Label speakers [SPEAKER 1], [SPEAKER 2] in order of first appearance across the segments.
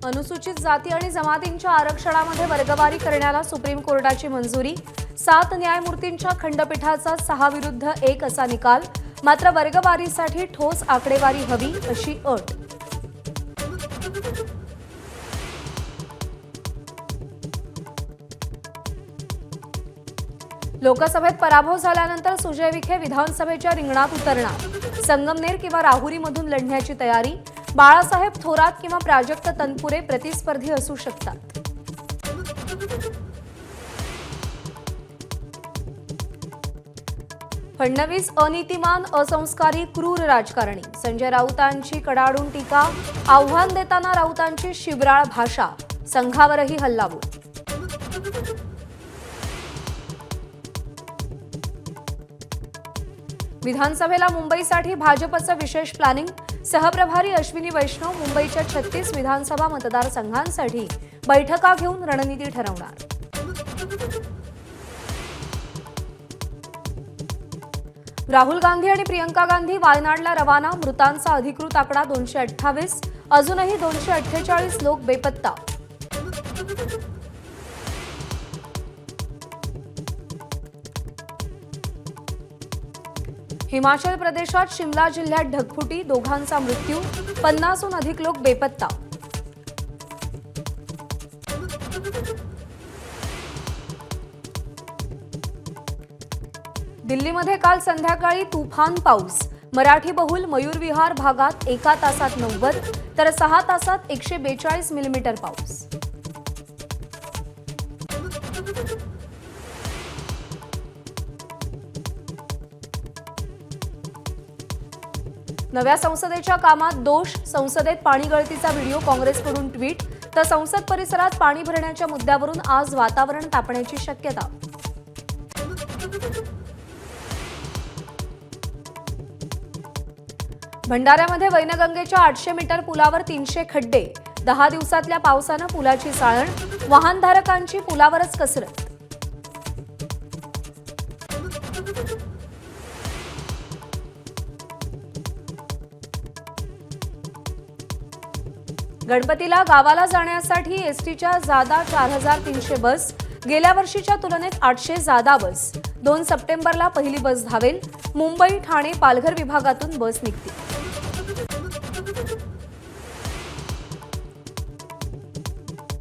[SPEAKER 1] अनुसूचित जाती आणि जमातींच्या आरक्षणामध्ये वर्गवारी करण्याला सुप्रीम कोर्टाची मंजुरी। 7 न्यायमूर्तींच्या खंडपीठाचा 6-1 असा निकाल। मात्र वर्गवारीसाठी ठोस आकडेवारी हवी अशी अट। लोकसभेत पराभव झाल्यानंतर सुजय विखे विधानसभेच्या रिंगणात उतरणार। संगमनेर किंवा राहुरीमधून लढण्याची तयारी। बाळासाहेब थोरात किंवा प्राजक्त तनपुरे प्रतिस्पर्धी असू शकतात। फडणवीस अनीतिमान, असंस्कारी, क्रूर राजकारणी। संजय राऊतांची कडाडून टीका। आव्हान देताना राऊतांची शिवराळ भाषा। संघावरही हल्लाबोल। विधानसभेला मुंबईसाठी भाजपचं विशेष प्लॅनिंग। सहप्रभारी अश्विनी वैष्णव मुंबईच्या 36 विधानसभा मतदारसंघांसाठी बैठका घेऊन रणनीती ठरवणार। राहुल गांधी आणि प्रियंका गांधी वायनाडला रवाना। मृतांचा अधिकृत आकडा 228। अजूनही 248 लोक बेपत्ता। हिमाचल प्रदेशात शिमला जिल्ह्यात ढगफुटी। दोघांचा मृत्यू। 50हून अधिक लोक बेपत्ता। दिल्लीमध्ये काल संध्याकाळी तुफान पाऊस। मराठी बहुल मयूर विहार भागात 1 तासात 90 तर 6 तासात 142 मिलीमीटर पाऊस। नव्या संसदेच्या कामात दोष। संसदेत पाणी गळतीचा व्हिडिओ काँग्रेसकडून ट्विट। तर संसद परिसरात पाणी भरण्याच्या मुद्द्यावरून आज वातावरण तापण्याची शक्यता। भंडाऱ्यामध्ये वैनगंगेच्या 800 मीटर पुलावर 300 खड्डे। 10 दिवसातल्या पावसानं पुलाची चाळण। वाहनधारकांची पुलावरच कसरत। गणपतीला गावाला जाण्यासाठी एसटीच्या जादा 4300 बस। गेल्या वर्षीच्या तुलनेत 800 जादा बस। 2 सप्टेंबरला पहिली बस धावेल। मुंबई, ठाणे, पालघर विभागातून बस निघतील।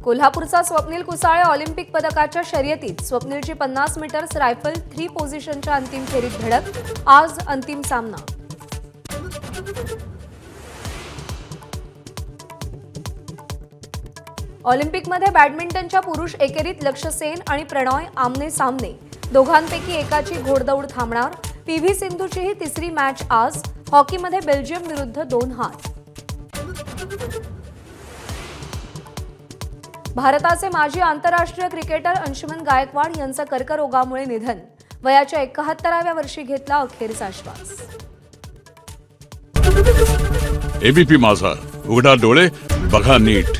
[SPEAKER 1] कोल्हापूरचा स्वप्नील कुसाळे ऑलिम्पिक पदकाच्या शर्यतीत। स्वप्नीलची 50 मीटर्स रायफल 3 पोझिशनच्या अंतिम फेरीत धडक। आज अंतिम सामना। ऑलिम्पिकमध्ये बॅडमिंटनच्या पुरुष एकेरीत लक्ष्य सेन आणि प्रणॉय आमने सामने। दोघांपैकी एकाची घोडदौड थांबणार। पीव्ही सिंधूची ही तिसरी मॅच आज। हॉकीमध्ये बेल्जियम विरुद्ध 2 हार। भारताचे माजी आंतरराष्ट्रीय क्रिकेटर अंशुमन गायकवाड यांचं कर्करोगामुळे निधन। वयाच्या 71व्या वर्षी घेतला अखेरचा श्वास।
[SPEAKER 2] एबीपी माझा, उघडा डोळे बघा नीट।